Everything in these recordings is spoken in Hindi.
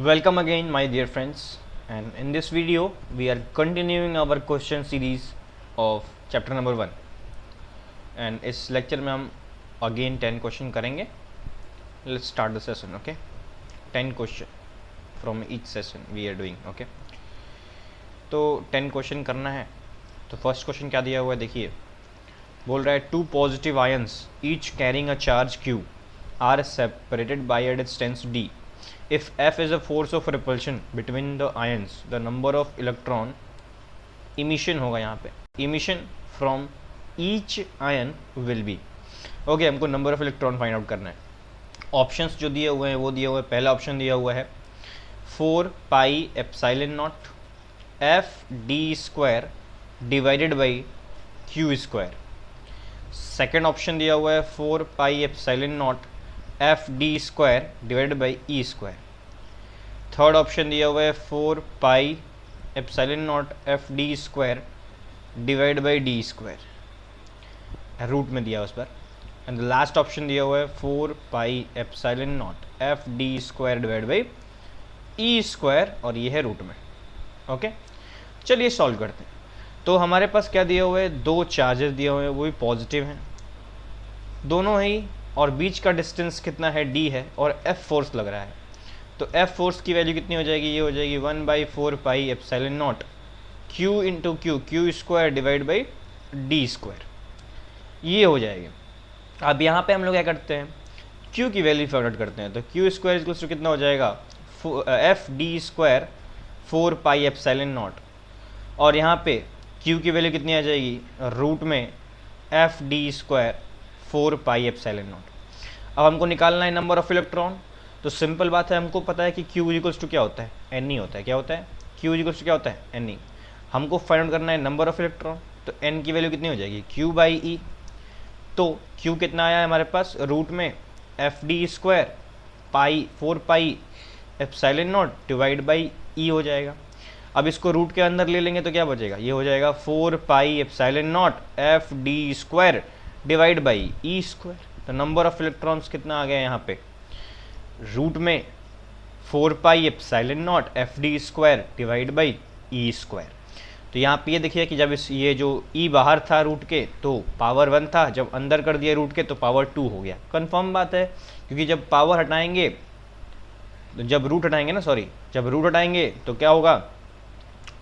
Welcome again my dear friends, and in this video we are continuing our question series of chapter number 1 and इस lecture में हम again 10 question करेंगे. Let's start the session. Okay, 10 question from each session we are doing. Okay, तो 10 question करना है. तो फर्स्ट क्वेश्चन क्या दिया हुआ है देखिए, बोल रहा है two positive ions each carrying a charge Q are separated by a distance D. If F is a force of repulsion between the ions, the number of electron emission होगा यहाँ पे, emission from each ion will be. Okay, हमको number of electron find out करना है. ऑप्शंस जो दिए हुए हैं वो दिए हुए हैं. पहला ऑप्शन दिया हुआ है 4 pi epsilon naught F D square divided by Q square. Second option दिया हुआ है 4 pi epsilon naught F D square divided by E square. Third option दिया हुआ है 4 pi epsilon naught F D square divide by D square, root में दिया उस पर. एंड द लास्ट ऑप्शन दिया हुआ है 4 pi epsilon naught F D square divide by E square, और ये है रूट में. ओके, चलिए सॉल्व करते हैं. तो हमारे पास क्या दिया हुआ है, दो चार्जेस दिए हुए हैं, वो भी पॉजिटिव हैं दोनों ही, और बीच का डिस्टेंस कितना है d है, और F फोर्स लग रहा है. तो F फोर्स की वैल्यू कितनी हो जाएगी, ये हो जाएगी 1/4 पाई epsilon not Q into Q square divide by D square, ये हो जाएगी. अब यहाँ पे हम लोग क्या करते हैं, Q की वैल्यू फाइंड आउट करते हैं. तो क्यू स्क्वायर इक्वल्स टू कितना हो जाएगा, F D square 4 pi epsilon not, और यहाँ पे Q की वैल्यू कितनी आ जाएगी, रूट में F D square 4 pi epsilon not. अब हमको निकालना है नंबर ऑफ इलेक्ट्रॉन. तो सिंपल बात है, हमको पता है कि Q इक्वल्स टू क्या होता है, N होता है. क्या होता है, Q इक्वल्स टू क्या होता है, N. हमको फाइंड आउट करना है नंबर ऑफ इलेक्ट्रॉन. तो N की वैल्यू कितनी हो जाएगी, Q बाई E. तो Q कितना आया है हमारे पास, रूट में F D square pi 4 pi epsilon not divide by E हो जाएगा. अब इसको रूट के अंदर ले लेंगे तो क्या बचेगा, ये हो जाएगा 4 pi epsilon naught F D square divide by E square. तो नंबर ऑफ इलेक्ट्रॉन्स कितना आ गया यहाँ पे, रूट में 4 pi epsilon naught F D square divide by E square. तो यहाँ पे ये देखिए कि जब ये जो ई बाहर था रूट के तो पावर 1 था, जब अंदर कर दिया रूट के तो पावर 2 हो गया. कंफर्म बात है, क्योंकि जब पावर हटाएंगे, जब रूट हटाएंगे तो क्या होगा,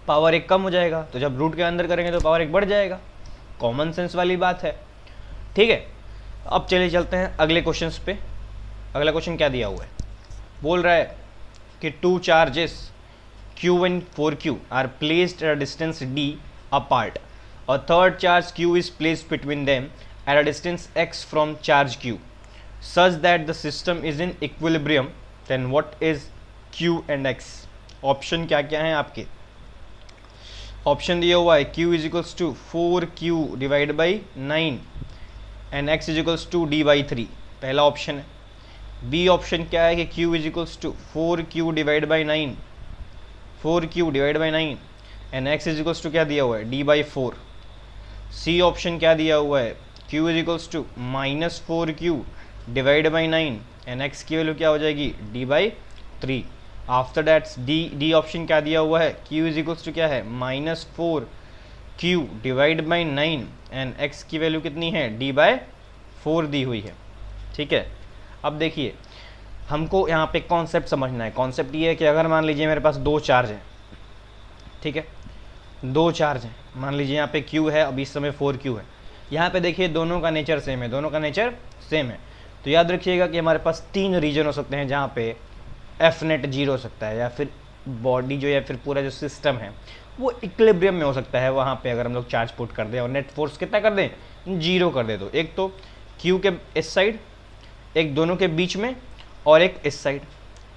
पावर 1 कम हो जाएगा. तो जब रूट के अंदर करेंगे तो पावर 1 बढ़ जाएगा. कॉमन सेंस वाली बात है, ठीक है. अब चलिए चलते हैं अगले क्वेश्चन पे. अगला क्वेश्चन क्या दिया हुआ है, बोल रहा है कि two charges Q and 4Q are placed at a distance D apart, और third charge Q is placed between them at a distance x from charge Q such that the system is in equilibrium. Then what is Q and x. Option क्या क्या हैं आपके, ऑप्शन दिया हुआ है Q is equals to 4Q divide by 9 and x is equals to D by 3, पहला ऑप्शन है. बी ऑप्शन क्या है कि Q is equals to 4Q divide by 9 and x is equals to क्या दिया हुआ है, D बाई 4. सी ऑप्शन क्या दिया हुआ है, Q is equals to -4Q divide by 9 and x की वैल्यू क्या हो जाएगी, D by 3. After that D option क्या दिया हुआ है, Q इज इक्वल्स टू क्या है, -4Q divide by 9 and x की वैल्यू कितनी है, D बाई 4 दी हुई है. ठीक है. अब देखिए, हमको यहाँ पे कॉन्सेप्ट समझना है. कॉन्सेप्ट ये है कि अगर मान लीजिए मेरे पास दो चार्ज हैं, ठीक है, दो चार्ज हैं, मान लीजिए यहाँ पे Q है, अब इस समय 4Q है. यहाँ पे देखिए दोनों का नेचर सेम है, तो याद रखिएगा कि हमारे पास 3 रीजन हो सकते हैं जहाँ पे एफ नेट 0 हो सकता है, या फिर बॉडी जो या फिर पूरा जो सिस्टम है वो इक्विलिब्रियम में हो सकता है. वहाँ पे अगर हम लोग चार्ज पुट कर दें और नेट फोर्स कितना कर दें, 0 कर दे. तो एक तो Q के इस साइड, एक दोनों के बीच में, और एक इस साइड.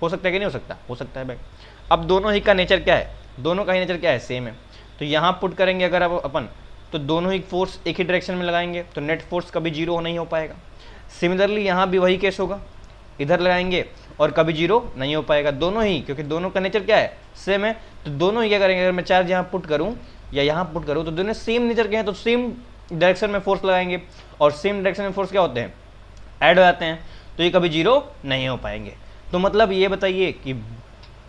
हो सकता है कि नहीं हो सकता, हो सकता है भाई. अब दोनों ही का नेचर क्या है, दोनों का ही नेचर क्या है, सेम है. तो यहाँ पुट करेंगे अगर अब अपन, तो दोनों ही फोर्स एक ही डायरेक्शन में लगाएंगे तो नेट फोर्स कभी 0 नहीं हो पाएगा. सिमिलरली यहाँ भी वही केस होगा, इधर लगाएंगे और कभी 0 नहीं हो पाएगा. दोनों ही, क्योंकि दोनों का नेचर क्या है, सेम है. तो दोनों ही क्या करेंगे, अगर मैं चार्ज यहाँ पुट करूँ या यहाँ पुट करूँ तो दोनों सेम नेचर के हैं, तो सेम डायरेक्शन में फोर्स लगाएंगे, और सेम डायरेक्शन में फोर्स क्या होते हैं, ऐड हो जाते हैं. तो ये कभी 0 नहीं हो पाएंगे. तो मतलब ये बताइए कि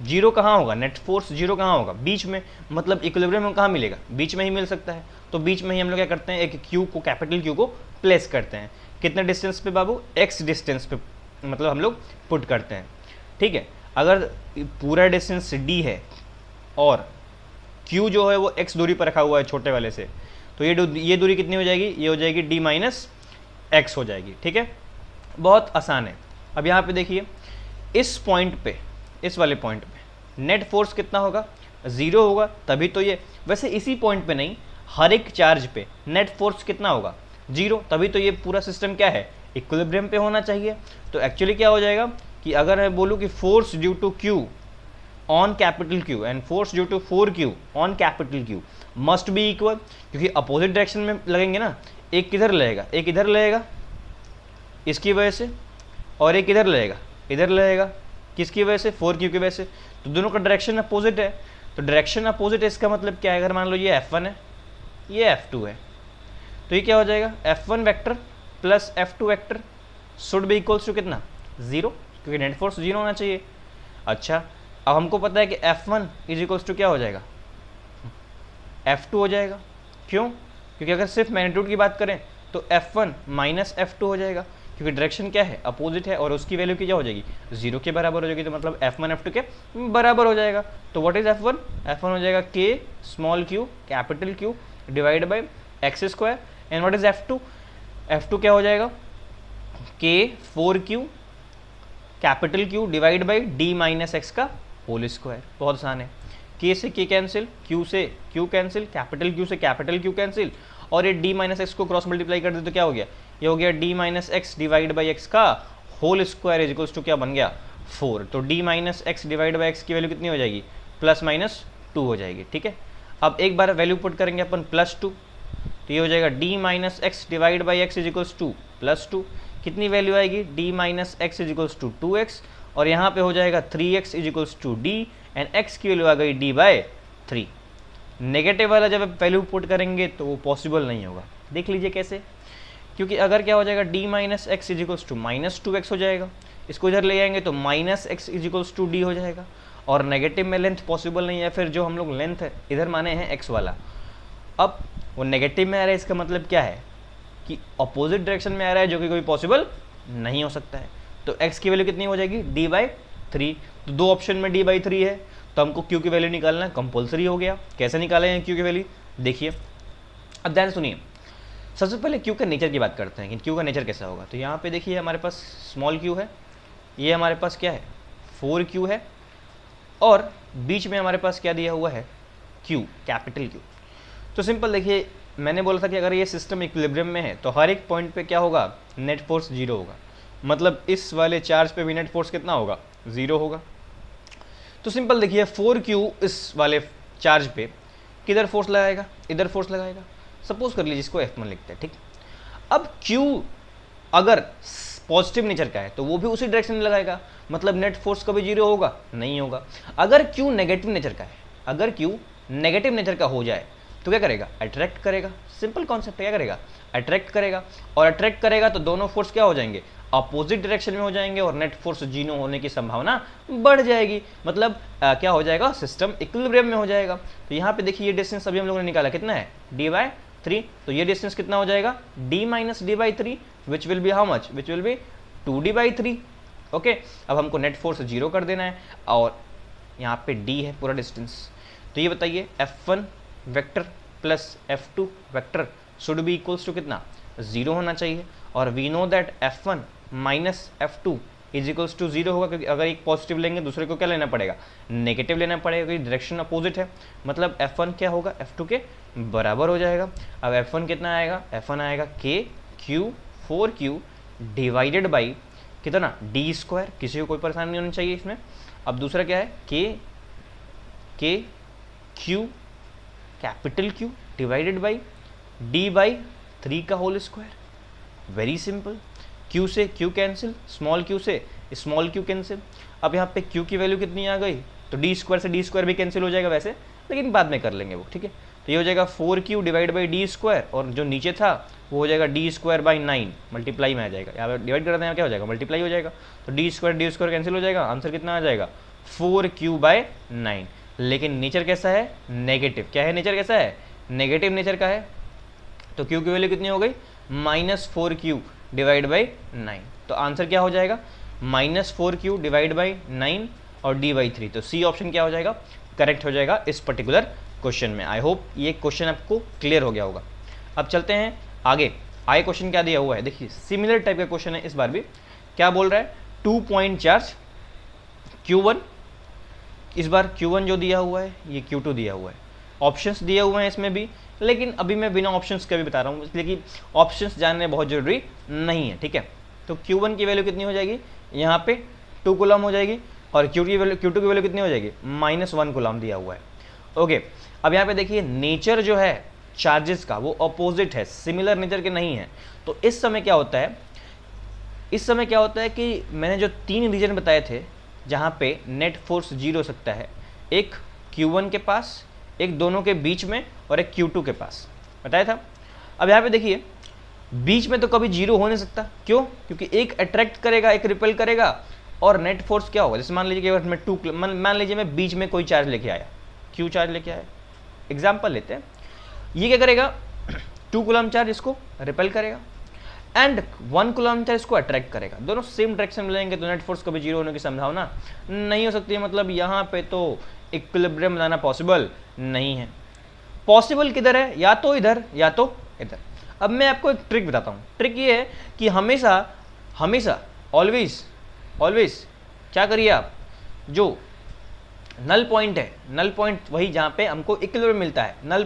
जीरो कहाँ होगा, नेट फोर्स जीरो कहाँ होगा, बीच में, मतलब इक्विलिब्रियम में कहाँ मिलेगा, बीच में ही मिल सकता है। तो बीच में ही हम लोग क्या करते हैं, एक क्यू को, कैपिटल क्यू को प्लेस करते हैं। कितने डिस्टेंस पे बाबू, एक्स डिस्टेंस पे, मतलब हम लोग पुट करते हैं। ठीक है, अगर पूरा डिस्टेंस डी है और क्यू जो है वो एक्स दूरी पर रखा हुआ है छोटे वाले से, तो ये दूरी कितनी हो जाएगी, ये हो जाएगी डी माइनस एक्स हो जाएगी। ठीक है, बहुत आसान है। अब यहाँ पे देखिए, इस पॉइंट पे, इस वाले पॉइंट पे नेट फोर्स कितना होगा, जीरो होगा, तभी तो ये, वैसे इसी पॉइंट पे नहीं, हर एक चार्ज पे नेट फोर्स कितना होगा, जीरो, तभी तो ये पूरा सिस्टम क्या है, इक्विलिब्रियम पे होना चाहिए। तो एक्चुअली क्या हो जाएगा कि अगर मैं बोलूँ कि force due to Q on capital Q and force due to 4Q on capital Q must be equal, क्योंकि अपोजिट डायरेक्शन में लगेंगे ना, एक किधर लगेगा, एक इधर लगेगा इसकी वजह से, और एक इधर लगेगा, इधर लगेगा किसकी वजह से, 4Q की वजह से, तो दोनों का डायरेक्शन अपोजिट है। तो डायरेक्शन अपोजिट है, इसका मतलब क्या है, अगर मान लो ये F1 है, ये F2 है, तो ये क्या हो जाएगा, F1 vector plus F2 vector should be equals to कितना, जीरो, क्योंकि नेट फोर्स जीरो होना चाहिए। अच्छा, अब हमको पता है कि F1 इज इक्वल्स टू क्या हो जाएगा, F2 हो जाएगा। क्यों, क्योंकि अगर सिर्फ मैग्नीट्यूड की बात करें तो F1 माइनस F2 हो जाएगा, क्योंकि डायरेक्शन क्या है, अपोजिट है, और उसकी वैल्यू की क्या हो जाएगी, जीरो के बराबर हो जाएगी, तो मतलब F1 F2 के बराबर हो जाएगा। तो व्हाट इज F1, F1 हो जाएगा K small q capital Q divide by x square, and what is F2, F2 क्या हो जाएगा, K 4Q capital Q divide by D minus x का होल स्क्वायर। बहुत आसान है, K से K कैंसिल, Q से Q कैंसिल, कैपिटल Q से कैपिटल Q कैंसिल, और ये d माइनस एक्स को क्रॉस मल्टीप्लाई कर दे तो क्या हो गया, ये हो गया d minus x divide by x का whole square is equals to क्या बन गया, 4। तो d minus x divide by x की वैल्यू कितनी हो जाएगी, प्लस माइनस 2 हो जाएगी। ठीक है, अब एक बार वैल्यू पुट करेंगे अपन प्लस 2, तो ये हो जाएगा d minus x divide by x is equals to plus 2, कितनी वैल्यू आएगी, d minus x is equals to 2x, और यहाँ पे हो जाएगा 3x is equals to d, and x की वैल्यू आ गई d बाय 3। नेगेटिव वाला जब आप वैल्यू पुट करेंगे तो वो पॉसिबल नहीं होगा। देख लीजिए कैसे, क्योंकि अगर क्या हो जाएगा, d minus x is equals to minus 2x हो जाएगा, इसको इधर ले आएंगे तो minus x is equals to d हो जाएगा, और नेगेटिव में लेंथ पॉसिबल नहीं है, फिर जो हम लोग लेंथ है इधर माने हैं x वाला, अब वो नेगेटिव में आ रहा है, इसका मतलब क्या है कि अपोजिट डायरेक्शन में आ रहा है, जो कि कोई पॉसिबल नहीं हो सकता है। तो x की वैल्यू कितनी हो जाएगी, d बाई 3। तो दो ऑप्शन में d बाई 3 है, तो हमको q की वैल्यू निकालना कंपलसरी हो गया। कैसे निकालेंगे q की वैल्यू, देखिए अब ध्यान सुनिए। सबसे पहले q के नेचर की बात करते हैं कि q का नेचर कैसा होगा। तो यहाँ पे देखिए हमारे पास स्मॉल q है, ये हमारे पास क्या है 4Q है, और बीच में हमारे पास क्या दिया हुआ है q कैपिटल Q। तो सिंपल देखिए, मैंने बोला था कि अगर ये सिस्टम इक्विलिब्रियम में है तो हर एक पॉइंट पे क्या होगा, नेट फोर्स जीरो होगा, मतलब इस वाले चार्ज पे भी नेट फोर्स कितना होगा, जीरो होगा। तो सिंपल देखिए 4Q इस वाले चार्ज पे किधर फोर्स लगाएगा, इधर फोर्स लगाएगा। सपोज कर लीजिए इसको F1 लिखते हैं, ठीक। अब Q अगर पॉजिटिव नेचर का है तो वो भी उसी डायरेक्शन में लगाएगा, मतलब नेट फोर्स कभी जीरो होगा, नहीं होगा। अगर Q नेगेटिव नेचर का है, अगर Q नेगेटिव नेचर का हो जाए तो क्या करेगा, अट्रैक्ट करेगा। सिंपल कॉन्सेप्ट, क्या करेगा, अट्रैक्ट करेगा, और अट्रैक्ट करेगा तो दोनों फोर्स क्या हो जाएंगे, अपोजिट डायरेक्शन में हो जाएंगे, और नेट फोर्स जीरो होने की संभावना बढ़ जाएगी, मतलब क्या हो जाएगा, सिस्टम इक्विलिब्रियम में हो जाएगा। तो यहाँ पे देखिए ये डिस्टेंस अभी हम लोगों ने निकाला कितना है, d बाय 3, तो ये डिस्टेंस कितना हो जाएगा, d minus d by 3, which will be how much, which will be 2d by 3। Okay, अब हमको नेट फोर्स जीरो कर देना है, और यहाँ पे d है पूरा डिस्टेंस। तो ये बताइए F1 vector plus F2 vector should be equals to कितना, जीरो होना चाहिए, और we know that F1 minus F2 is equals to zero होगा, क्योंकि अगर एक पॉजिटिव लेंगे दूसरे को क्या लेना पड़ेगा, नेगेटिव लेना पड़ेगा, क्योंकि डायरेक्शन अपोजिट है, मतलब F1 क्या होगा, F2 के बराबर हो जाएगा। अब F1 कितना आएगा, F1 आएगा KQ 4Q डिवाइडेड बाई कितना, d स्क्वायर, किसी को कोई परेशानी नहीं होनी चाहिए इसमें। अब दूसरा क्या है, K Q capital Q divided by d by 3 का whole square. Very simple, Q से Q कैंसिल, स्मॉल q से स्मॉल q कैंसिल। अब यहाँ पे Q की वैल्यू कितनी आ गई, तो d स्क्वायर से d स्क्वायर भी कैंसिल हो जाएगा वैसे, लेकिन बाद में कर लेंगे वो, ठीक है। तो ये हो जाएगा 4Q divide by d square, और जो नीचे था वो हो जाएगा d स्क्वायर बाई 9 मल्टीप्लाई में आ जाएगा, यहाँ पर डिवाइड करते हैं क्या हो जाएगा, मल्टीप्लाई हो जाएगा। तो d स्क्वायर कैंसिल हो जाएगा, आंसर कितना आ जाएगा 4q/9, लेकिन नेचर कैसा है, नेगेटिव। क्या है नेचर, कैसा है, नेगेटिव नेचर का है। तो q की वैल्यू कितनी हो गई, -4q/9। तो आंसर क्या हो जाएगा, -4q/9 और d/3। तो सी ऑप्शन क्या हो जाएगा, करेक्ट हो जाएगा इस पर्टिकुलर क्वेश्चन में। आई होप ये क्वेश्चन आपको क्लियर हो गया होगा। अब चलते हैं आगे। आगे क्वेश्चन क्या दिया हुआ है, देखिए सिमिलर टाइप का क्वेश्चन है इस बार भी। क्या बोल रहा है, 2 पॉइंट चार्ज Q1, इस बार Q1 जो दिया हुआ है ये Q2 दिया हुआ है, ऑप्शंस दिए हुए हैं इसमें भी, लेकिन अभी मैं बिना ऑप्शंस के भी बता रहा हूँ, इसलिए कि ऑप्शंस जानने बहुत जरूरी नहीं है, ठीक है। तो Q1 की वैल्यू कितनी हो जाएगी, यहाँ पे 2 कूलम हो जाएगी, और Q2 की वैल्यू कितनी हो जाएगी, -1 कूलम दिया हुआ है। ओके, अब यहाँ पे देखिए नेचर जो है चार्जेस का वो अपोजिट है, सिमिलर नेचर के नहीं है। तो इस समय क्या होता है, इस समय क्या होता है कि मैंने जो 3 रीजन बताए थे जहाँ पे नेट फोर्स 0 हो सकता है, एक Q1 के पास, एक दोनों के बीच में, और एक Q2 के पास बताया था। अब यहाँ पे देखिए बीच में तो कभी 0 हो नहीं सकता, क्यों, क्योंकि एक अट्रैक्ट करेगा एक रिपेल करेगा, और नेट फोर्स क्या होगा, जैसे मान लीजिए कि अगर मैं मान लीजिए मैं बीच में कोई चार्ज लेके आया, Q चार्ज लेके आया, एग्जाम्पल लेते हैं, ये क्या करेगा, 2 कूलम चार्ज इसको रिपेल करेगा एंड 1 कूलम चार्ज इसको अट्रैक्ट करेगा, दोनों सेम डायरेक्शन में लेंगे, तो नेट फोर्स कभी 0 होने की संभावना नहीं हो सकती है। मतलब यहाँ पे तो इक्विलिब्रियम बनाना पॉसिबल नहीं है। पॉसिबल किधर है, या तो इधर या तो इधर। अब मैं आपको एक ट्रिक बताता हूँ। ट्रिक ये है कि हमेशा ऑलवेज क्या करिए आप, जो नल पॉइंट है, नल पॉइंट वही जहाँ पे हमको इक्विलिब्रियम मिलता है, नल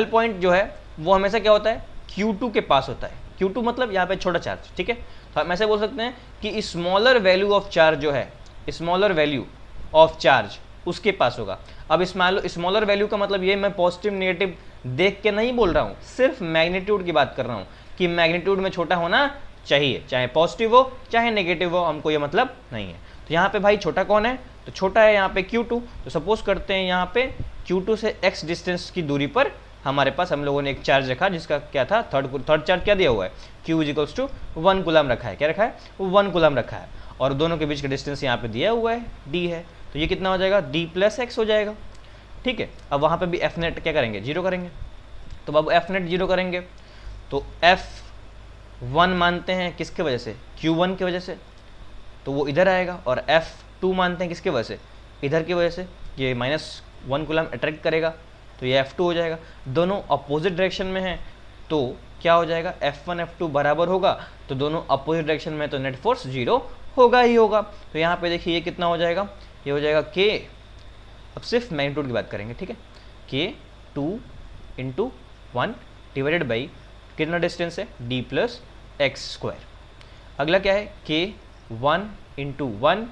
पॉइंट जो है वो हमेशा क्या होता है, Q2 के पास होता है। Q2 मतलब यहाँ पे छोटा चार्ज, ठीक है। तो हम ऐसे बोल सकते हैं कि स्मॉलर वैल्यू ऑफ चार्ज जो है, स्मॉलर वैल्यू ऑफ चार्ज उसके पास होगा। अब स्मॉलर वैल्यू का मतलब ये मैं पॉजिटिव नेगेटिव देख के नहीं बोल रहा हूँ, सिर्फ मैग्नीट्यूड की बात कर रहा हूँ कि मैग्नीट्यूड में छोटा होना चाहिए, चाहे पॉजिटिव हो चाहे नेगेटिव हो, हमको ये मतलब नहीं है। तो यहाँ पे भाई छोटा कौन है, तो छोटा है यहाँ पे Q2। तो सपोज करते हैं यहाँ पे Q2 से x डिस्टेंस की दूरी पर हमारे पास हम लोगों ने एक चार्ज रखा, जिसका क्या था, थर्ड चार्ज क्या दिया हुआ है, Q = 1 कूलम रखा है। क्या रखा है, 1 कूलम रखा है, और दोनों के बीच का डिस्टेंस यहाँ पे दिया हुआ है d है। तो ये कितना हो जाएगा, d+x हो जाएगा, ठीक है। अब वहाँ पे भी F नेट क्या करेंगे, 0 करेंगे। तो अब F नेट 0 करेंगे तो F1 मानते हैं किसके वजह से, Q1 की वजह से, तो वो इधर आएगा, और F2 मानते हैं किसके वजह से, इधर की वजह से, ये -1 कूलम अट्रैक्ट करेगा, तो ये F2 हो जाएगा। दोनों अपोजिट डायरेक्शन में हैं, तो क्या हो जाएगा, F1 F2 बराबर होगा, तो दोनों अपोजिट डायरेक्शन में, तो नेट फोर्स 0 होगा ही होगा। तो यहाँ पे देखिए ये कितना हो जाएगा, ये हो जाएगा K, अब सिर्फ मैग्नीट्यूड की बात करेंगे, ठीक है, K2 × 1 डिवाइडेड बाई कितना डिस्टेंस है, d+x²। अगला क्या है, K1 × 1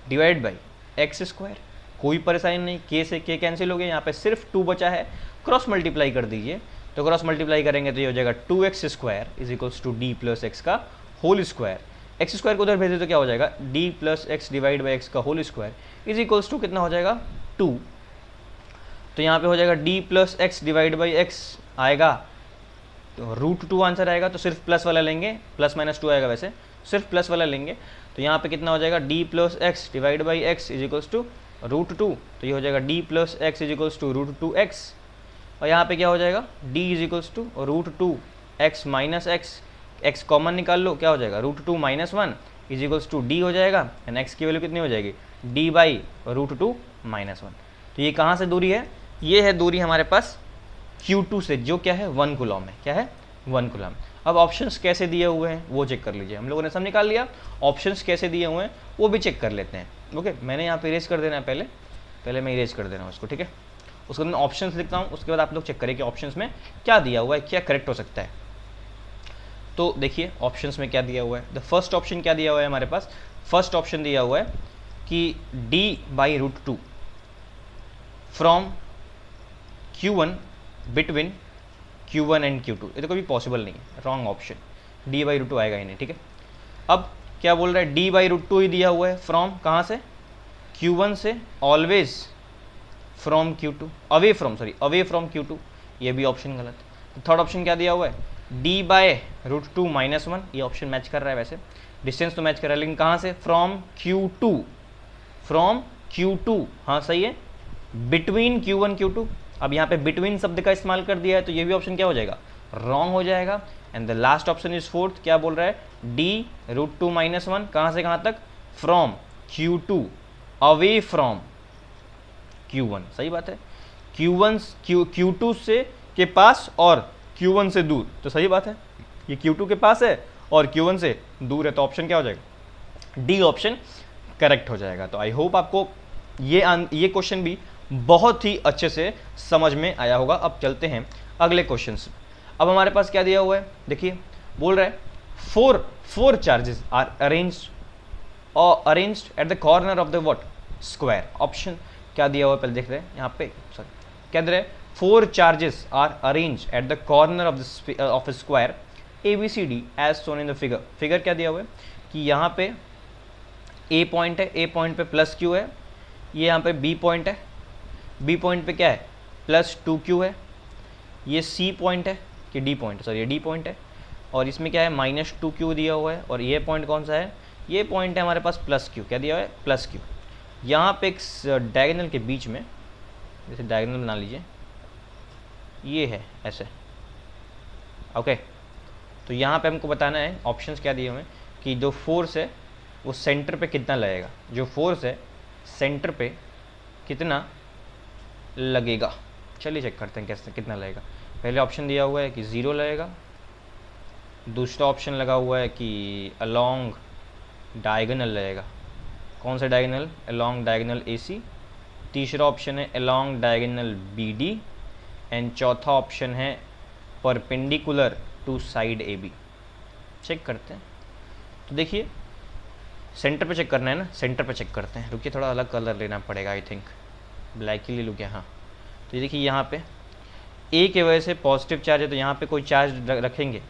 डिवाइड बाई x²। कोई परेशानी नहीं, K से K कैंसिल हो गया, यहाँ पे सिर्फ 2 बचा है, क्रॉस मल्टीप्लाई कर दीजिए। तो क्रॉस मल्टीप्लाई करेंगे तो ये हो जाएगा 2x² d+x का होल स्क्वायर। x² को उधर भेज दे तो क्या हो जाएगा, d+x डिवाइड बाई x का होल स्क्वायर कितना हो जाएगा, 2। तो यहाँ पे हो जाएगा d+x डिवाइड बाई x आएगा, तो √2 आंसर आएगा। तो सिर्फ प्लस वाला लेंगे, +-2 आएगा, वैसे सिर्फ प्लस वाला लेंगे। तो यहाँ पे कितना हो जाएगा, d+x डिवाइड बाई x √2। तो ये हो जाएगा d+x √2x, और यहाँ पे क्या हो जाएगा, d √2x minus x common निकाल लो, क्या हो जाएगा, √2 - 1 d हो जाएगा, एंड x की वैल्यू कितनी हो जाएगी, d/√2 - 1। तो ये कहाँ से दूरी है, ये है दूरी हमारे पास Q2 से, जो क्या है 1 कूलम है। क्या है, 1 कूलम। अब ऑप्शंस कैसे दिए हुए हैं वो चेक कर लीजिए, हम लोगों ने सब निकाल लिया, ऑप्शंस कैसे दिए हुए हैं वो भी चेक कर लेते हैं। ओके, मैंने यहाँ पे इरेज कर देना है, पहले मैं इरेज कर दे रहा हूँ उसको, ठीक है। उसके बाद मैं ऑप्शंस लिखता हूँ, उसके बाद आप लोग चेक करें कि ऑप्शंस में क्या दिया हुआ है, क्या करेक्ट हो सकता है। तो देखिए ऑप्शंस में क्या दिया हुआ है, द फर्स्ट ऑप्शन क्या दिया हुआ है हमारे पास, फर्स्ट ऑप्शन दिया हुआ है कि d/√2 from Q1 between Q1 and Q2, ये तो कभी पॉसिबल नहीं है, रॉन्ग ऑप्शन, d/√2 आएगा ही नहीं, ठीक है। अब क्या बोल रहा है, d/√2 ही दिया हुआ है, फ्रॉम कहाँ से, Q1 से, always from Q2, away from Q2, ये भी ऑप्शन गलत। तो थर्ड ऑप्शन क्या दिया हुआ है, d/√2 - 1, ये ऑप्शन मैच कर रहा है, वैसे डिस्टेंस तो मैच कर रहा है, लेकिन कहाँ से, फ्रॉम Q2 फ्रॉम Q2, हाँ सही है, बिटवीन Q1 Q2। अब यहाँ पे बिटवीन शब्द का इस्तेमाल कर दिया है तो ये भी ऑप्शन क्या हो जाएगा, रॉन्ग हो जाएगा। And the last option is fourth, क्या बोल रहा है, D√2 - 1, कहाँ से कहाँ तक, from Q2 away from Q1, सही बात है, Q2 से के पास और Q1 से दूर, तो सही बात है, ये Q2 के पास है और Q1 से दूर है, तो ऑप्शन क्या हो जाएगा, डी ऑप्शन करेक्ट हो जाएगा। तो आई होप आपको ये क्वेश्चन भी बहुत ही अच्छे से समझ में आया होगा। अब चलते हैं अगले क्वेश्चन से। अब हमारे पास क्या दिया हुआ है, देखिए बोल रहा है four charges are arranged at the corner of the what, square. Option क्या दिया हुआ है पहले देख रहे हैं यहाँ पे, सॉरी क्या दे रहे हैं, 4 charges are arrange at the corner of square ABCD as shown in the figure. Figure क्या दिया हुआ है कि यहाँ पे A पॉइंट है, A पॉइंट पे +Q है, ये यहाँ पे B पॉइंट है, B पॉइंट पे क्या है, +2Q है, ये C पॉइंट है कि D पॉइंट, सॉरी ये D पॉइंट है, और इसमें क्या है -2Q दिया हुआ है, और ये पॉइंट कौन सा है, ये पॉइंट है हमारे पास +Q, क्या दिया हुआ है, +Q। यहाँ पे एक डायगोनल के बीच में, जैसे डायगोनल बना लीजिए, ये है ऐसे, ओके। तो यहाँ पे हमको बताना है, ऑप्शंस क्या दिए हुए हैं कि जो फोर्स है वो सेंटर पे कितना लगेगा, जो फोर्स है सेंटर पे कितना लगेगा। चलिए चेक करते हैं कैसे कितना लगेगा। पहले ऑप्शन दिया हुआ है कि 0 लगेगा, दूसरा ऑप्शन लगा हुआ है कि अलोंग डायगोनल लगेगा, कौन सा डायगोनल, अलोंग डायगोनल AC, तीसरा ऑप्शन है अलोंग डायगोनल BD, एंड चौथा ऑप्शन है perpendicular to side AB। Check करते हैं, तो देखिए सेंटर पे चेक करना है ना, सेंटर पे चेक करते हैं, रुकिए थोड़ा अलग कलर लेना पड़ेगा, आई थिंक ब्लैक ही ले लूँ क्या, हाँ। तो ये देखिए यहाँ पे A के वजह से पॉजिटिव चार्ज है, तो यहाँ पे कोई चार्ज रखेंगे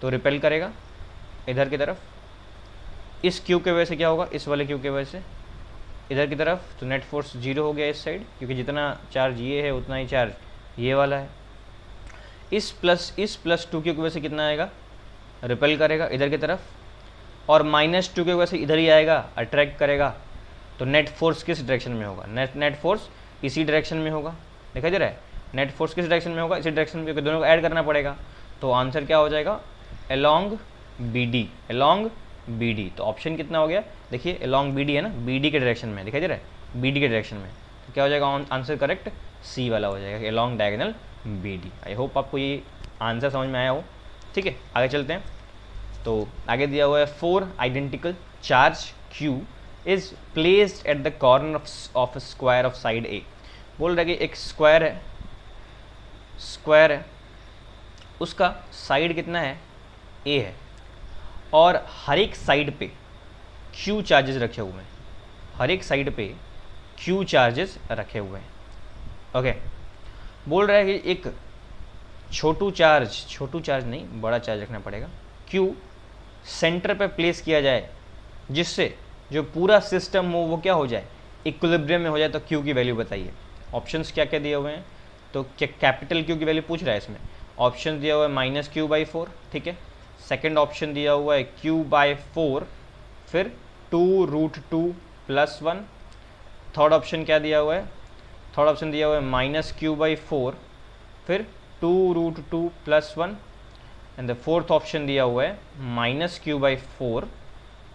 तो रिपेल करेगा इधर की तरफ, इस Q के वजह से क्या होगा, इस वाले Q के वजह से इधर की तरफ, तो नेट फोर्स 0 हो गया इस साइड, क्योंकि जितना चार्ज ये है उतना ही चार्ज ये वाला है। इस +2Q की वजह से कितना आएगा, रिपेल करेगा इधर की तरफ, और -2 की वजह से इधर ही आएगा, अट्रैक्ट करेगा। तो नेट फोर्स किस डायरेक्शन में होगा, नेट फोर्स इसी डायरेक्शन में होगा, दिखाई दे रहा है, नेट फोर्स किस डायरेक्शन में होगा, इसी डायरेक्शन में, क्योंकि दोनों को ऐड करना पड़ेगा। तो आंसर क्या हो जाएगा, अलोंग BD। तो ऑप्शन कितना हो गया, देखिए अलोंग BD है ना, BD के डायरेक्शन में, दिखाई दे रहा है, BD के डायरेक्शन में, तो क्या हो जाएगा आंसर करेक्ट, C वाला हो जाएगा, along diagonal BD। I hope आपको ये आंसर समझ में आया हो। ठीक है, आगे चलते हैं। तो आगे दिया हुआ है 4 identical charge Q is placed at the corner of square of side A। बोल रहा है कि एक स्क्वायर है, उसका साइड कितना है, A है, और हर एक साइड पे Q चार्जेस रखे हुए हैं, हर एक साइड पे Q चार्जेस रखे हुए हैं, ओके। बोल रहा है कि एक छोटू चार्ज नहीं, बड़ा चार्ज रखना पड़ेगा, Q सेंटर पे प्लेस किया जाए, जिससे जो पूरा सिस्टम हो वो क्या हो जाए, इक्विलिब्रियम में हो जाए। तो Q की वैल्यू बताइए। ऑप्शंस क्या क्या दिए हुए हैं, तो क्या कैपिटल Q की वैल्यू पूछ रहा है इसमें। ऑप्शन दिया हुआ है -Q/4, ठीक है। सेकंड ऑप्शन दिया हुआ है Q/4, फिर 2√2 + 1। थर्ड ऑप्शन क्या दिया हुआ है, थर्ड ऑप्शन दिया हुआ है -Q/4, फिर 2√2 + 1, एंड द फोर्थ ऑप्शन दिया हुआ है -Q/4,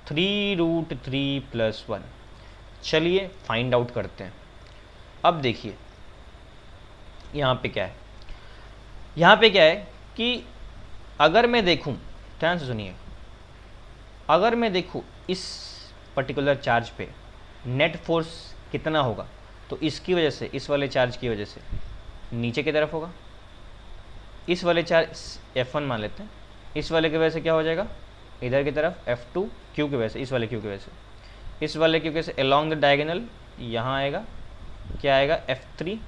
3√3 + 1। चलिए फाइंड आउट करते हैं। अब देखिए यहाँ पे क्या है, कि अगर मैं देखूँ, ध्यान से सुनिए, अगर मैं देखूँ इस पर्टिकुलर चार्ज पे नेट फोर्स कितना होगा, तो इसकी वजह से, इस वाले चार्ज की वजह से नीचे की तरफ होगा। इस वाले चार्ज F1 मान लेते हैं, इस वाले की वजह से क्या हो जाएगा, इधर की तरफ F2, Q की वजह से, इस वाले Q की वजह से, इस वाले Q की वजह से अलोंग द डायगोनल यहाँ आएगा, क्या आएगा F3,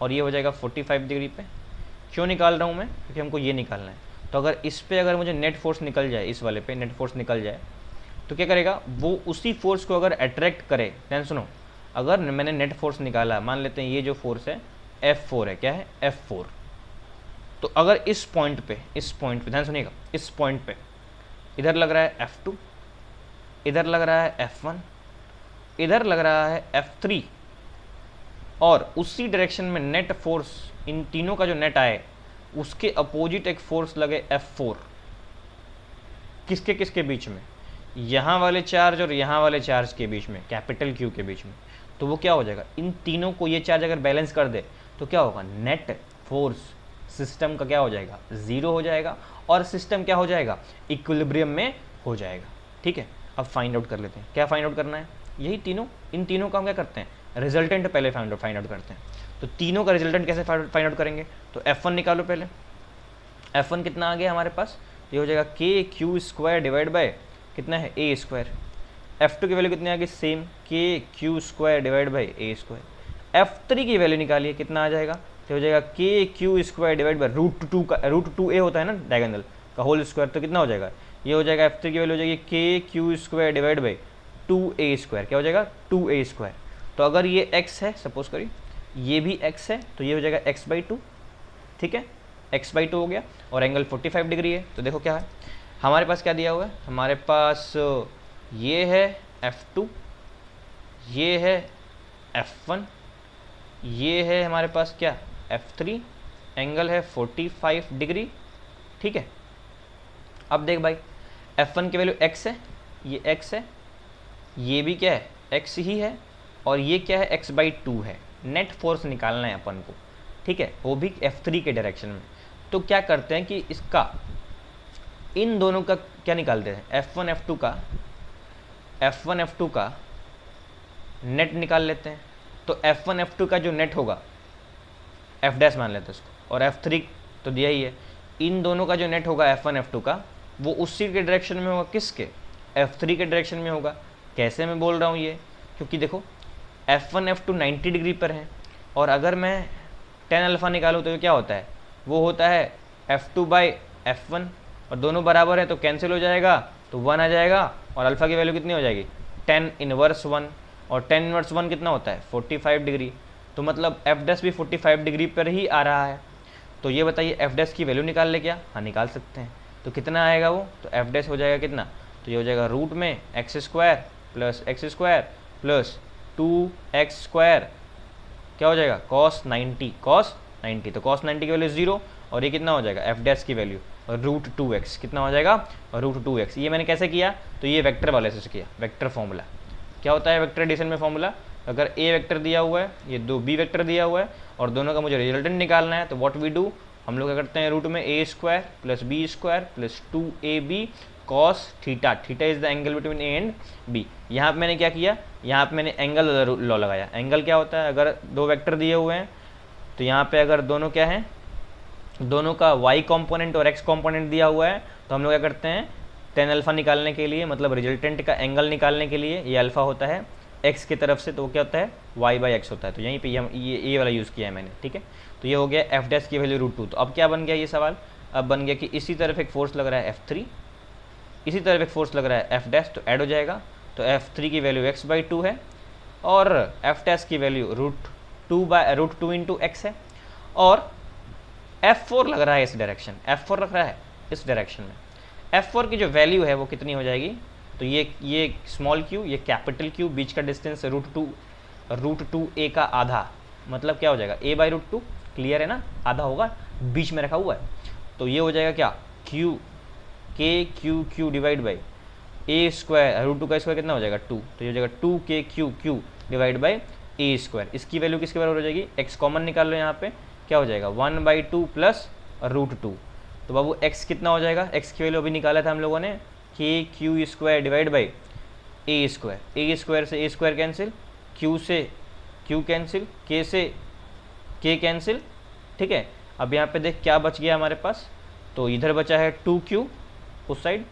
और ये हो जाएगा 45 डिग्री पे। क्यों निकाल रहा हूँ मैं, क्योंकि हमको ये निकालना है। तो अगर इस पे अगर मुझे नेट फोर्स निकल जाए, इस वाले पे नेट फोर्स निकल जाए, तो क्या करेगा वो, उसी फोर्स को अगर अट्रैक्ट करे, ध्यान सुनो, अगर मैंने नेट फोर्स निकाला, मान लेते हैं ये जो फोर्स है F4 है, क्या है F4, तो अगर इस पॉइंट पे ध्यान सुनिएगा, इस पॉइंट पे इधर लग रहा है F2, इधर लग रहा है F1, इधर लग रहा है F3 और उसी डायरेक्शन में नेट फोर्स इन तीनों का जो नेट आए उसके अपोजिट एक फोर्स लगे F4, किसके किसके बीच में, यहाँ वाले चार्ज और यहाँ वाले चार्ज के बीच में, कैपिटल Q के बीच में। तो वो क्या हो जाएगा, इन तीनों को ये चार्ज अगर बैलेंस कर दे तो क्या होगा, नेट फोर्स सिस्टम का क्या हो जाएगा, ज़ीरो हो जाएगा और सिस्टम क्या हो जाएगा, इक्विलिब्रियम में हो जाएगा। ठीक है, अब फाइंड आउट कर लेते हैं, क्या फाइंड आउट करना है, यही तीनों, इन तीनों का हम क्या करते हैं, रिजल्टेंट पहले फाइंड आउट करते हैं। तो तीनों का रिजल्टेंट कैसे फाइंड आउट करेंगे, तो F1 निकालो पहले। F1 कितना आ गया हमारे पास, ये हो जाएगा K Q square divide by कितना है, ए स्क्वायर। F2 की वैल्यू कितनी आ गई, सेम के Q square divide by A square. F3 की वैल्यू निकालिए, कितना आ जाएगा, तो हो जाएगा K Q square divide by √2 होता है ना डायगोनल का होल स्क्वायर, तो कितना हो जाएगा, ये हो जाएगा F3 की वैल्यू हो जाएगी के Q square divide by 2a square, क्या हो जाएगा 2a स्क्वायर। तो अगर ये x है, सपोज करिए ये भी x है, तो ये हो जाएगा x/2। ठीक है, x/2 हो गया और एंगल 45 डिग्री है। तो देखो क्या है हमारे पास, क्या दिया हुआ है हमारे पास, ये है F2, ये है F1, ये है हमारे पास क्या F3, एंगल है 45 डिग्री। ठीक है, अब देख भाई F1 की वैल्यू x है, ये x है, ये भी क्या है x ही है, और ये क्या है x/2 है। नेट फोर्स निकालना है अपन को, ठीक है, वो भी F3 के डायरेक्शन में। तो क्या करते हैं कि इसका, इन दोनों का क्या निकालते हैं, F1 F2 का नेट निकाल लेते हैं। तो F1 F2 का जो नेट होगा, F डैश मान लेते हैं उसको, और F3 तो दिया ही है, इन दोनों का जो नेट होगा F1 F2 का, वो उसी के डायरेक्शन में होगा, किसके, F3 के डायरेक्शन में होगा। कैसे मैं बोल रहा हूँ ये, क्योंकि देखो F1 F2 90 डिग्री पर है, और अगर मैं tan अल्फ़ा निकालूँ तो ये क्या होता है, वो होता है F2/F1, और दोनों बराबर है तो कैंसिल हो जाएगा, तो 1 आ जाएगा, और अल्फ़ा की वैल्यू कितनी हो जाएगी, tan इनवर्स 1, और tan इनवर्स 1 कितना होता है 45 डिग्री। तो मतलब F डैश भी 45 डिग्री पर ही आ रहा है। तो ये बताइए F डैश की वैल्यू निकाल ले क्या, हाँ निकाल सकते हैं। तो कितना आएगा वो, तो F डैश हो जाएगा कितना, तो ये हो जाएगा रूट में x² plus x² plus 2x², क्या हो जाएगा cos 90, तो cos 90 की वैल्यू 0, और ये कितना हो जाएगा F डैश की वैल्यू √2x, कितना हो जाएगा √2x। ये मैंने कैसे किया, तो ये वेक्टर वाले से किया, वेक्टर फॉर्मूला क्या होता है वेक्टर एडिशन में फॉर्मूला, अगर a वेक्टर दिया हुआ है, ये दो b वेक्टर दिया हुआ है, और दोनों का मुझे रिजल्टेंट निकालना है, तो व्हाट वी डू, हम लोग क्या करते हैं, रूट में a² plus b² plus 2ab cos theta, theta is the angle between a and b। यहाँ पे मैंने क्या किया, यहाँ पे मैंने एंगल लॉ लगाया। एंगल क्या होता है, अगर दो वेक्टर दिए हुए हैं तो यहाँ पे अगर दोनों क्या हैं, दोनों का y कंपोनेंट और x कंपोनेंट दिया हुआ है, तो हम लोग क्या करते हैं, tan अल्फ़ा निकालने के लिए, मतलब रिजल्टेंट का एंगल निकालने के लिए, ये अल्फ़ा होता है x की तरफ से, तो वो क्या होता है y/x होता है। तो यहीं पे हम ये वाला यूज़ किया है मैंने, ठीक है। तो ये हो गया F डैश की वैल्यू √2। तो अब क्या बन गया ये सवाल, अब बन गया कि इसी तरफ एक फोर्स लग रहा है F3, इसी तरफ एक फोर्स लग रहा है F डैश, तो ऐड हो जाएगा। तो F3 की वैल्यू x/2 है, और F डैश की वैल्यू √2 इंटू x है, और F4 लग रहा है इस डायरेक्शन, F4 लग रहा है इस डायरेक्शन में। F4 की जो वैल्यू है वो कितनी हो जाएगी, तो ये स्मॉल q, ये कैपिटल Q, बीच का डिस्टेंस √2a का आधा, मतलब क्या हो जाएगा a/√2, क्लियर है ना, आधा होगा, बीच में रखा हुआ है। तो ये हो जाएगा क्या, k डिवाइड बाई a², √2 का स्क्वायर कितना हो जाएगा 2, तो ये हो जाएगा 2k डिवाइड बाई a²। इसकी वैल्यू किसके बराबर हो जाएगी, x कॉमन निकाल लो, यहाँ पे क्या हो जाएगा 1/2 प्लस √2। तो बाबू x कितना हो जाएगा, x की वैल्यू अभी निकाला था हम लोगों ने, k² divide by a², a² से a² कैंसिल, q से q कैंसिल, k से k कैंसिल, ठीक है। अब यहाँ पे देख क्या बच गया हमारे पास, तो इधर बचा है 2q उस साइड,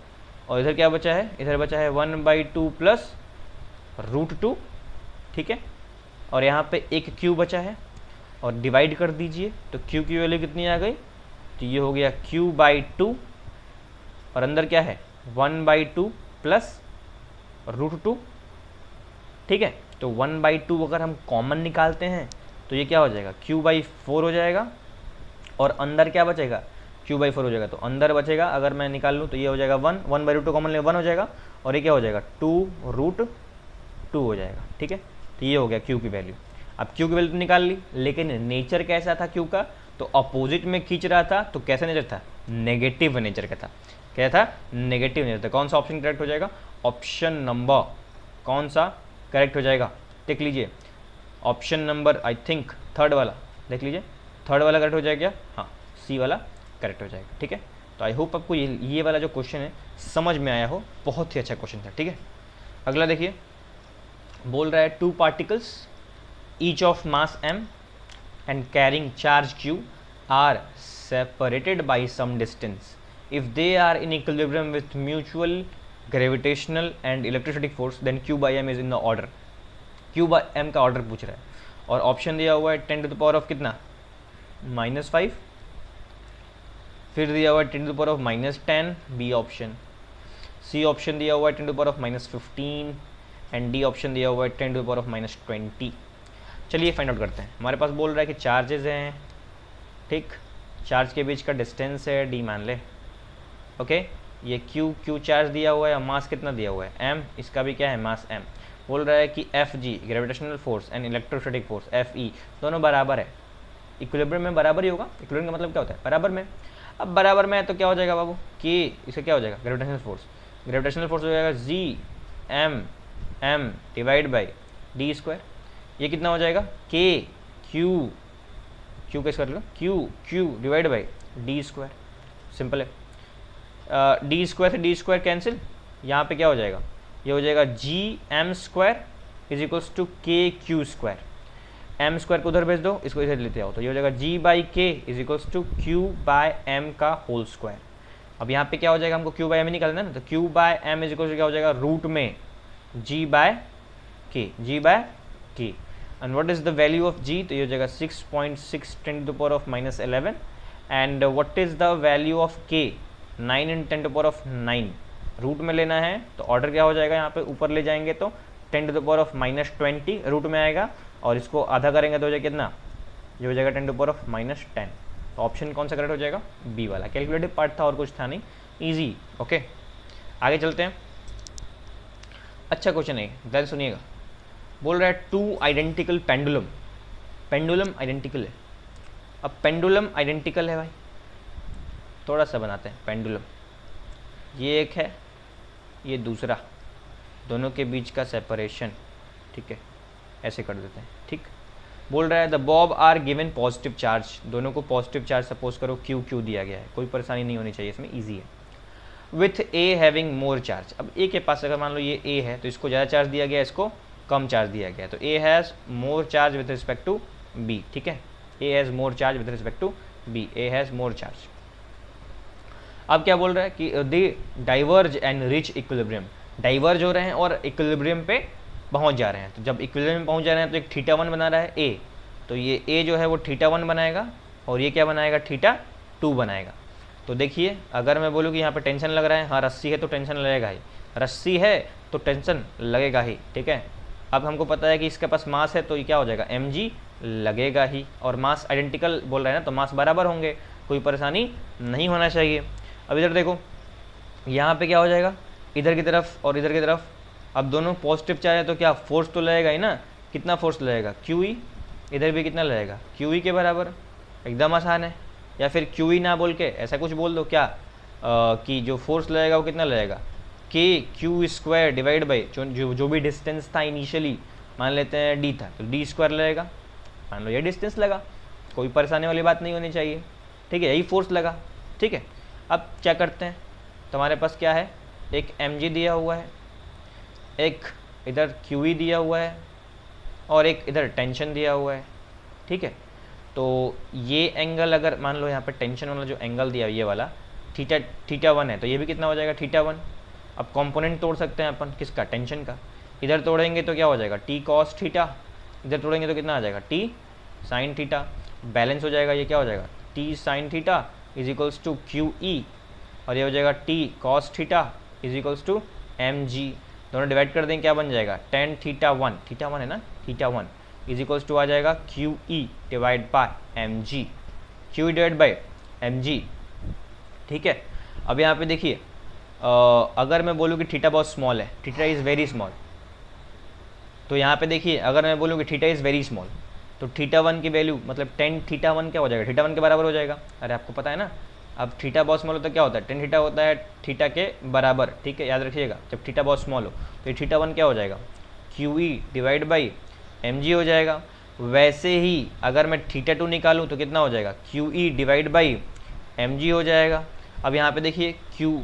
और इधर क्या बचा है, इधर बचा है 1/2 प्लस √2, ठीक है। और यहाँ पे एक q बचा है, और डिवाइड कर दीजिए, तो q की वैल्यू कितनी आ गई, तो ये हो गया q/2, और अंदर क्या है 1/2 प्लस √2, ठीक है। तो 1/2 अगर हम कॉमन निकालते हैं तो ये क्या हो जाएगा q/4 हो जाएगा, और अंदर क्या बचेगा q/4 हो जाएगा। तो अंदर बचेगा, अगर मैं निकाल लूँ तो ये हो जाएगा 1/2 कॉमन ले 1 हो जाएगा, और ये क्या हो जाएगा 2√2 2 हो जाएगा, ठीक है। तो ये हो गया क्यू की वैल्यू। अब क्यू की वैल्यू तो निकाल ली, लेकिन नेचर कैसा था क्यू का, तो अपोजिट में खींच रहा था, तो कैसा नेचर था, नेगेटिव नेचर का था। क्या था, नेगेटिव नेचर था। कौन सा ऑप्शन करेक्ट हो जाएगा, ऑप्शन नंबर, कौन सा करेक्ट हो जाएगा, देख लीजिए, option number I think third वाला, देख लीजिए थर्ड वाला करेक्ट हो जाएगा क्या, हाँ सी वाला करेक्ट हो जाएगा, ठीक है। तो आई होप आपको ये वाला जो क्वेश्चन है समझ में आया हो, बहुत ही अच्छा क्वेश्चन था, ठीक है। अगला देखिए, बोल रहा है 2 particles each of mass m and carrying charge q are separated by some distance if they are in equilibrium with mutual gravitational and electrostatic force then q by m is in the order। q by m का ऑर्डर पूछ रहा है और ऑप्शन दिया हुआ है 10 to the power of कितना, -5, फिर दिया हुआ है 10 to the power of -10 B option, C option दिया हुआ है 10 to the power of -15 and D option दिया हुआ है 10 to the power of -20। चलिए फाइंड आउट करते हैं। हमारे पास बोल रहा है कि चार्जेस हैं, ठीक, चार्ज के बीच का डिस्टेंस है डी मान ले, ओके। ये क्यू चार्ज दिया हुआ है और मास कितना दिया हुआ है एम, इसका भी क्या है मास एम। बोल रहा है कि F G gravitational force and electrostatic force F E दोनों बराबर है, इक्विलिब्रियम में बराबर ही होगा। इक्विलिब्रियम का मतलब क्या होता है, बराबर में। अब बराबर में है तो क्या हो जाएगा बाबू कि इसका क्या हो जाएगा, ग्रेविटेशनल फोर्स हो जाएगा G M divide by D square. ये कितना हो जाएगा, के क्यू का स्क्वायर लो, Q divide by D square, simple है। डी स्क्वायर से डी स्क्वायर कैंसिल, यहाँ पे क्या हो जाएगा, ये हो जाएगा G M square is equals to K Q square. M square को उधर भेज दो, इसको इधर लेते आओ, तो ये हो जाएगा G by K is equals to Q by M का होल स्क्वायर। अब यहाँ पे क्या हो जाएगा, हमको क्यू बाय एम ही निकालना है ना, तो Q by M is equals to क्या हो जाएगा, रूट में G by K and what is the value of g, तो ये हो जाएगा 6.6 10 to the power of -11 and what is the value of k, 9 and 10 to the power of 9। Root में लेना है तो ऑर्डर क्या हो जाएगा, यहाँ पे ऊपर ले जाएंगे तो 10 to the power of -20 root में आएगा और इसको आधा करेंगे तो हो जाएगा कितना, ये हो जाएगा 10 to the power of -10। तो ऑप्शन कौन सा करेक्ट हो जाएगा, बी वाला। कैलकुलेटिव पार्ट था और कुछ था नहीं, ईजी, ओके। आगे चलते हैं, अच्छा क्वेश्चन है, ध्यान सुनिएगा। बोल रहा है 2 आइडेंटिकल पेंडुलम आइडेंटिकल है। अब पेंडुलम आइडेंटिकल है भाई, थोड़ा सा बनाते हैं पेंडुलम, ये एक है ये दूसरा, दोनों के बीच का सेपरेशन, ठीक है, ऐसे कर देते हैं, ठीक। बोल रहा है the bob are given positive charge, दोनों को पॉजिटिव चार्ज सपोज करो क्यू दिया गया है, कोई परेशानी नहीं होनी चाहिए इसमें, ईजी है। With A having more charge, अब ए के पास अगर मान लो ये ए है तो इसको ज़्यादा चार्ज दिया गया, इसको कम चार्ज दिया गया, तो A has more charge with respect to B, ठीक है, A has more charge with respect to B, A has more charge. अब क्या बोल रहा है कि they diverge and reach equilibrium, diverge हो रहे हैं और इक्विलिब्रियम पे पहुंच जा रहे हैं। तो जब इक्विलिब्रियम में पहुंच जा रहे हैं तो एक θ1 बना रहा है ए, तो ये ए जो है वो θ1 बनाएगा और ये क्या बनाएगा, θ2 बनाएगा। तो देखिए अगर मैं बोलूँ कि यहाँ पे टेंशन लग रहा है, हाँ रस्सी है तो टेंशन लगेगा ही, रस्सी है तो टेंशन लगेगा ही, ठीक है। अब हमको पता है कि इसके पास मास है तो ये क्या हो जाएगा, mg लगेगा ही, और मास आइडेंटिकल बोल रहे हैं ना तो मास बराबर होंगे, कोई परेशानी नहीं होना चाहिए। अब इधर देखो, यहाँ पे क्या हो जाएगा, इधर की तरफ और इधर की तरफ, अब दोनों पॉजिटिव चार्ज है तो क्या फोर्स तो लगेगा ही ना, कितना फोर्स लगेगा, QE, इधर भी कितना लगेगा, QE के बराबर, एकदम आसान है। या फिर QE ना बोल के ऐसा कुछ बोल दो क्या, कि जो फोर्स लगेगा वो कितना लगेगा, के क्यू स्क्वायर डिवाइड बाई जो भी डिस्टेंस था इनिशियली, मान लेते हैं डी था तो डी स्क्वायर लगेगा, मान लो ये डिस्टेंस लगा, कोई परेशानी वाली बात नहीं होनी चाहिए, ठीक है, यही फोर्स लगा, ठीक है। अब क्या करते हैं, तो हमारे पास क्या है, एक mg दिया हुआ है, एक इधर QE दिया हुआ है और एक इधर टेंशन दिया हुआ है, ठीक है। तो ये एंगल अगर मान लो यहाँ पर टेंशन वाला जो एंगल दिया ये वाला θ1 है, तो ये भी कितना हो जाएगा, θ1। अब कंपोनेंट तोड़ सकते हैं अपन, किसका, टेंशन का, इधर तोड़ेंगे तो क्या हो जाएगा, t cos थीटा, इधर तोड़ेंगे तो कितना आ जाएगा, t sin थीटा, बैलेंस हो जाएगा, ये क्या हो जाएगा, t sin theta is equals to QE और ये हो जाएगा t cos theta is equals to mg, दोनों डिवाइड कर देंगे क्या बन जाएगा, tan θ1 है ना, θ1 इज इक्वल्स टू आ जाएगा QE divide by mg, QE divide by mg, ठीक है। अब यहाँ पे देखिए, अगर मैं बोलूँ कि थीटा बहुत स्मॉल है, थीटा इज़ वेरी स्मॉल, तो यहाँ पे देखिए अगर मैं बोलूँ कि थीटा इज़ वेरी स्मॉल, तो थीटा वन की वैल्यू मतलब टेन थीटा वन क्या हो जाएगा, थीटा वन के बराबर हो जाएगा। अरे आपको पता है ना, अब थीटा बहुत स्मॉल होता है क्या होता है, टेन थीटा होता है थीटा के बराबर, ठीक है, याद रखिएगा। जब थीटा बहुत स्मॉल हो तो ये थीटा वन क्या हो जाएगा, Q E divide by M G हो जाएगा। वैसे ही अगर मैं थीटा टू निकालूँ तो कितना हो जाएगा, Q E divide by M G हो जाएगा। अब यहाँ पे देखिए क्यू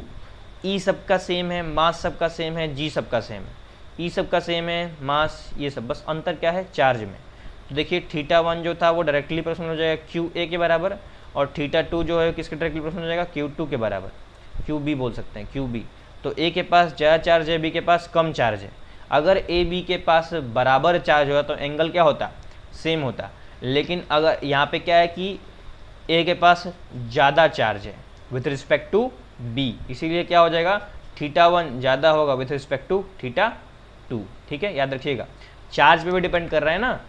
ई सबका सेम है, मास सबका सेम है, जी सबका सेम है, ई सबका सेम है, मास ये सब, बस अंतर क्या है, चार्ज में। तो देखिए थीटा वन जो था वो डायरेक्टली प्रोपोर्शनल हो जाएगा क्यू ए के बराबर, और थीटा टू जो है किसके डायरेक्टली प्रोपोर्शनल हो जाएगा, क्यू टू के बराबर, क्यू बी बोल सकते हैं, क्यू बी। तो ए के पास ज़्यादा चार्ज है, बी के पास कम चार्ज है। अगर ए बी के पास बराबर चार्ज होगा तो एंगल क्या होता, सेम होता। लेकिन अगर यहाँ पे क्या है कि ए के पास ज़्यादा चार्ज है विथ रिस्पेक्ट टू बी, इसीलिए क्या हो जाएगा, थीटा वन ज़्यादा होगा with respect to theta two, ठीक है, याद रखिएगा। चार्ज पे भी डिपेंड कर रहा है ना,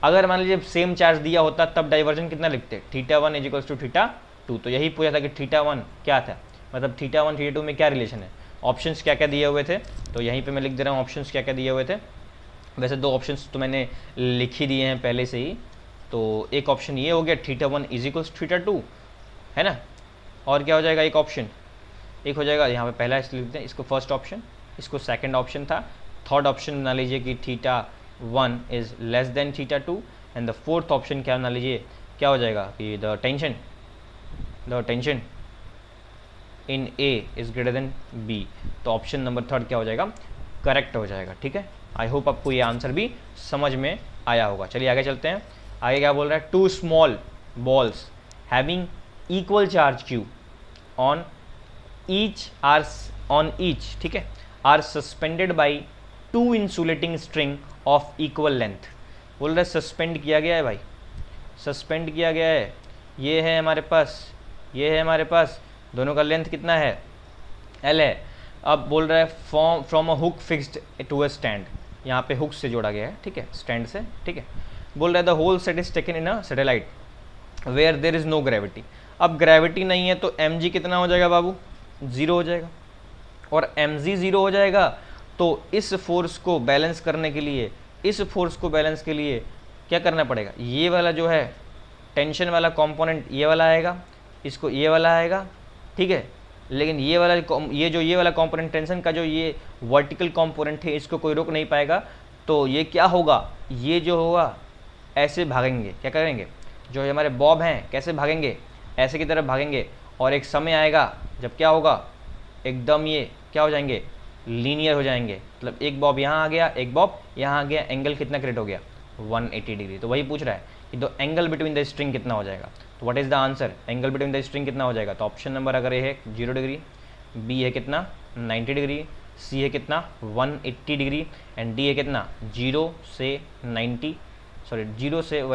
अगर मान लीजिए सेम चार्ज दिया होता तब डाइवर्जन कितना लिखते, theta one is equals to theta two. तो यही पूछा था कि थीटा वन क्या था, मतलब थीटा वन थीटा टू में क्या रिलेशन है, ऑप्शंस क्या क्या दिए हुए थे, तो यहीं पे मैं लिख दे रहा हूँ ऑप्शंस क्या क्या दिए हुए थे। वैसे दो ऑप्शंस तो मैंने लिख ही दिए हैं पहले से ही, तो एक ऑप्शन ये हो गया theta one is equals theta two, है ना, और क्या हो जाएगा एक ऑप्शन, एक हो जाएगा यहाँ पे पहला इसलिए लिखते हैं इसको फर्स्ट ऑप्शन, इसको सेकंड ऑप्शन था। थर्ड ऑप्शन बना लीजिए कि theta one is less than theta two, and the fourth option क्या बना लीजिए, क्या हो जाएगा कि the tension in A is greater than B. तो ऑप्शन नंबर थर्ड क्या हो जाएगा, करेक्ट हो जाएगा, ठीक है। आई होप आपको ये आंसर भी समझ में आया होगा। चलिए आगे चलते हैं। आगे क्या बोल रहा है, two small balls having equal charge Q on each, ठीक है, are suspended by two insulating string of equal length. बोल रहा है सस्पेंड किया गया है भाई, सस्पेंड किया गया है, ये है हमारे पास, ये है हमारे पास, दोनों का लेंथ कितना है, एल है। अब बोल रहा है from a hook fixed to a stand, यहाँ पे हुक से जोड़ा गया है, ठीक है, स्टैंड से, ठीक है। बोल रहा है the whole set is taken in a satellite where there is no gravity. अब ग्रेविटी नहीं है तो एम जी कितना हो जाएगा बाबू, ज़ीरो हो जाएगा, और एम जी ज़ीरो हो जाएगा। तो इस फोर्स को बैलेंस करने के लिए, इस फोर्स को बैलेंस के लिए क्या करना पड़ेगा, ये वाला जो है टेंशन वाला कंपोनेंट ये वाला आएगा, इसको ये वाला आएगा, ठीक है। लेकिन ये वाला ये वाला कंपोनेंट टेंशन का जो ये वर्टिकल कंपोनेंट है इसको कोई रोक नहीं पाएगा। तो ये क्या होगा, ये जो होगा ऐसे भागेंगे, क्या करेंगे, जो हमारे बॉब हैं कैसे भागेंगे, ऐसे की तरफ भागेंगे, और एक समय आएगा जब क्या होगा, एकदम ये क्या हो जाएंगे, लीनियर हो जाएंगे। मतलब एक बॉब यहाँ आ गया, एक बॉब यहाँ आ गया, एंगल कितना क्रिएट हो गया, 180 डिग्री। तो वही पूछ रहा है कि the angle between the string कितना हो जाएगा। तो what is the answer, angle between the string कितना हो जाएगा। तो ऑप्शन नंबर अगर ए है 0 डिग्री, बी है कितना 90 डिग्री, सी है कितना 180 डिग्री, एंड डी है कितना 0 से 180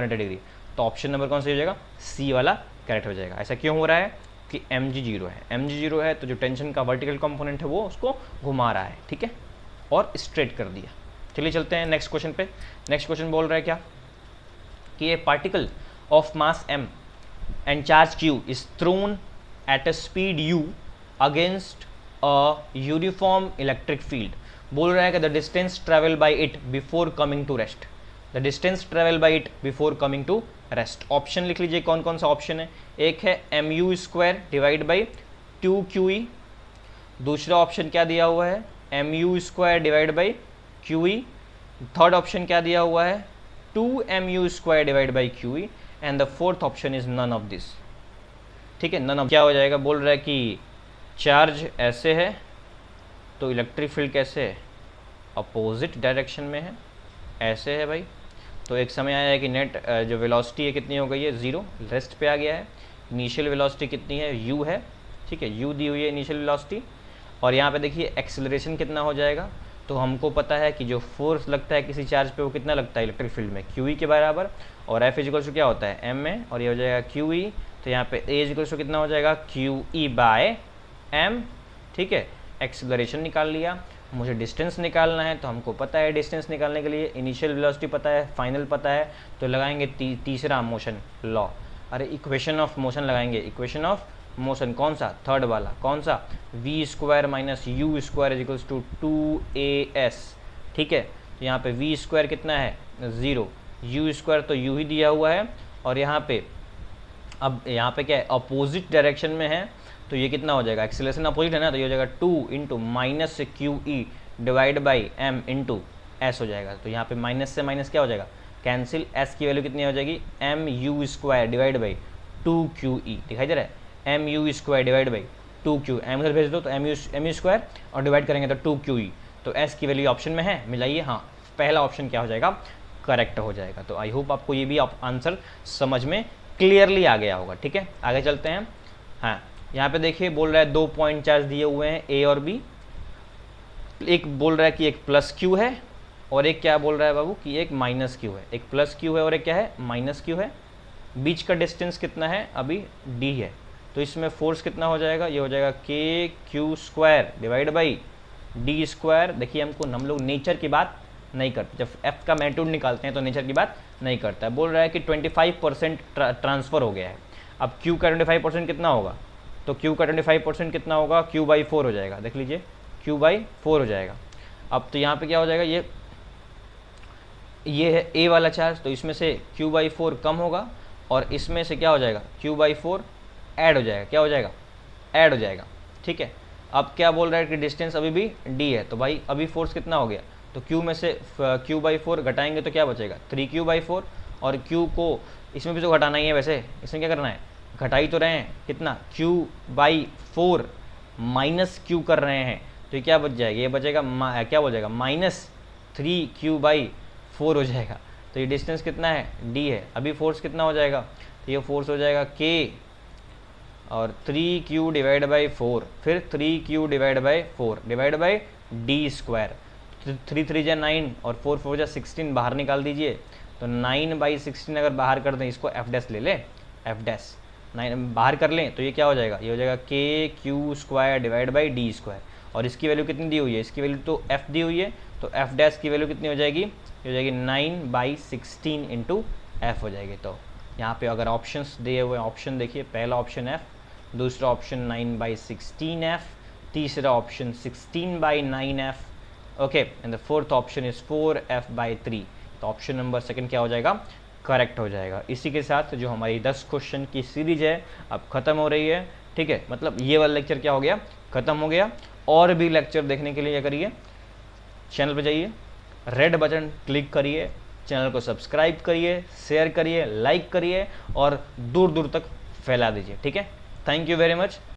डिग्री। तो ऑप्शन नंबर कौन सा हो जाएगा, सी वाला करेक्ट हो जाएगा। ऐसा क्यों हो रहा है कि एम जी जीरो है, एम जी जीरो है तो जो टेंशन का वर्टिकल कंपोनेंट है वो उसको घुमा रहा है, ठीक है, और स्ट्रेट कर दिया। चलिए चलते हैं नेक्स्ट क्वेश्चन पे। नेक्स्ट क्वेश्चन बोल रहा है क्या कि ए particle of mass m and charge q is thrown at a speed u against a uniform electric field। बोल रहा है कि the distance travel by it before coming to rest, the distance travel by it before coming to rest। Option लिख लीजिए कौन कौन सा ऑप्शन है। एक है mu square divide by 2qe, दूसरा ऑप्शन क्या दिया हुआ है mu square divide by qe, third option क्या दिया हुआ है 2mu square divide by qe, and the fourth option is none of this, ठीक है, नन ऑफ। क्या हो जाएगा, बोल रहा है कि चार्ज ऐसे है तो इलेक्ट्रिक फील्ड कैसे है, अपोजिट डायरेक्शन में है, ऐसे है भाई। तो एक समय आया है कि नेट जो वेलोसिटी है कितनी हो गई है 0, रेस्ट पे आ गया है। इनिशियल वेलोसिटी कितनी है u है, ठीक है, u दी हुई है इनिशियल वेलोसिटी, और यहाँ पे देखिए एक्सेलरेशन कितना हो जाएगा। तो हमको पता है कि जो फोर्स लगता है किसी चार्ज पे वो कितना लगता है इलेक्ट्रिक फील्ड में, QE के बराबर, और F इजिकल्स टू क्या होता है m में, और ये हो जाएगा QE। तो यहाँ पे A इजिकल्स टू कितना हो जाएगा QE बाय m, ठीक है। एक्सेलरेशन निकाल लिया, मुझे डिस्टेंस निकालना है, तो हमको पता है डिस्टेंस निकालने के लिए इनिशियल वेलोसिटी पता है, फाइनल पता है, तो लगाएंगे तीसरा मोशन लॉ, अरे इक्वेशन ऑफ मोशन लगाएंगे, इक्वेशन ऑफ मोशन कौन सा, थर्ड वाला, कौन सा v square minus U square is equals to 2as, ठीक है। तो यहाँ पे वी स्क्वायर कितना है 0, यू स्क्वायर तो यू ही दिया हुआ है, और यहाँ पे अब यहाँ पे क्या है अपोजिट डायरेक्शन में है, तो ये कितना हो जाएगा, एक्सेलरेशन अपोजिट है ना, तो ये हो जाएगा 2 into minus Q E divide by M into S हो जाएगा। तो यहाँ पे माइनस से माइनस क्या हो जाएगा, कैंसिल, एस की वैल्यू कितनी हो जाएगी M U square divide by 2QE, दिखाई दे रहा है M U square divide by 2Q, M उधर भेज दो तो एम यू स्क्वायर और डिवाइड करेंगे तो 2QE, तो एस की वैल्यू ऑप्शन में है, मिलाइए, हाँ पहला ऑप्शन क्या हो जाएगा करेक्ट हो जाएगा। तो आई होप आपको ये भी आंसर समझ में क्लियरली आ गया होगा। ठीक है, आगे चलते हैं। हाँ, यहाँ पे देखिए बोल रहा है 2 पॉइंट चार्ज दिए हुए हैं ए और बी, एक बोल रहा है कि एक प्लस क्यू है और एक क्या बोल रहा है बाबू कि एक माइनस क्यू है, एक प्लस क्यू है और एक क्या है माइनस क्यू है। बीच का डिस्टेंस कितना है अभी डी है, तो इसमें फोर्स कितना हो जाएगा, ये हो जाएगा K Q square divide by D square. देखिए हम लोग नेचर की बात नहीं करते, जब एफ का मैग्नीट्यूड निकालते हैं तो नेचर की बात नहीं करता है। बोल रहा है कि 25% ट्रांसफ़र हो गया है। अब क्यू का 25% कितना होगा, तो क्यू का 25% कितना होगा, क्यू बाई 4 हो जाएगा, देख लीजिए क्यू बाई 4 हो जाएगा। अब तो यहाँ पे क्या हो जाएगा, ये है ए वाला चार्ज, तो इसमें से क्यू बाई 4 कम होगा और इसमें से क्या हो जाएगा क्यू बाई 4 ऐड हो जाएगा, क्या हो जाएगा ऐड हो जाएगा। ठीक है, अब क्या बोल रहा है कि डिस्टेंस अभी भी डी है, तो भाई अभी फोर्स कितना हो गया, तो क्यू में से क्यू बाई 4 घटाएंगे तो क्या बचेगा 3Q बाई 4, और क्यू को इसमें भी तो घटाना ही है, वैसे इसमें क्या करना है घटा ही तो रहे हैं, कितना क्यू बाई 4 माइनस क्यू कर रहे हैं, तो ये क्या बच जाएगा, ये बचेगा क्या हो जाएगा माइनस 3Q बाई 4 हो जाएगा। तो ये डिस्टेंस कितना है डी है, अभी फोर्स कितना हो जाएगा, तो ये फोर्स हो जाएगा के और 3Q डिवाइड बाई 4, फिर 3Q divide by 4 divide by D square, 3 3 जा 9 और 4 4 जा 16, बाहर निकाल दीजिए, तो 9/16 अगर बाहर कर दें, इसको एफ डैश ले ले, एफ डैश 9 बाहर कर लें तो ये क्या हो जाएगा, ये हो जाएगा K Q square divide by D square, और इसकी वैल्यू कितनी दी हुई है, इसकी वैल्यू तो एफ दी हुई है, तो एफ डैश की वैल्यू कितनी हो जाएगी, ये हो जाएगी 9/16 इंटू एफ हो जाएगी। तो यहाँ पे अगर ऑप्शंस दिए हुए ऑप्शन देखिए, पहला ऑप्शन एफ, दूसरा ऑप्शन 9/16 एफ, तीसरा option 16/9 F, okay, and the fourth option is 4F/3। तो ऑप्शन नंबर सेकंड क्या हो जाएगा करेक्ट हो जाएगा। इसी के साथ जो हमारी 10 क्वेश्चन की सीरीज है अब ख़त्म हो रही है। ठीक है, मतलब ये वाला लेक्चर क्या हो गया ख़त्म हो गया। और भी लेक्चर देखने के लिए क्या करिए, चैनल पे जाइए, रेड बटन क्लिक करिए, चैनल को सब्सक्राइब करिए, शेयर करिए, लाइक करिए और दूर दूर तक फैला दीजिए। ठीक है, थैंक यू वेरी मच।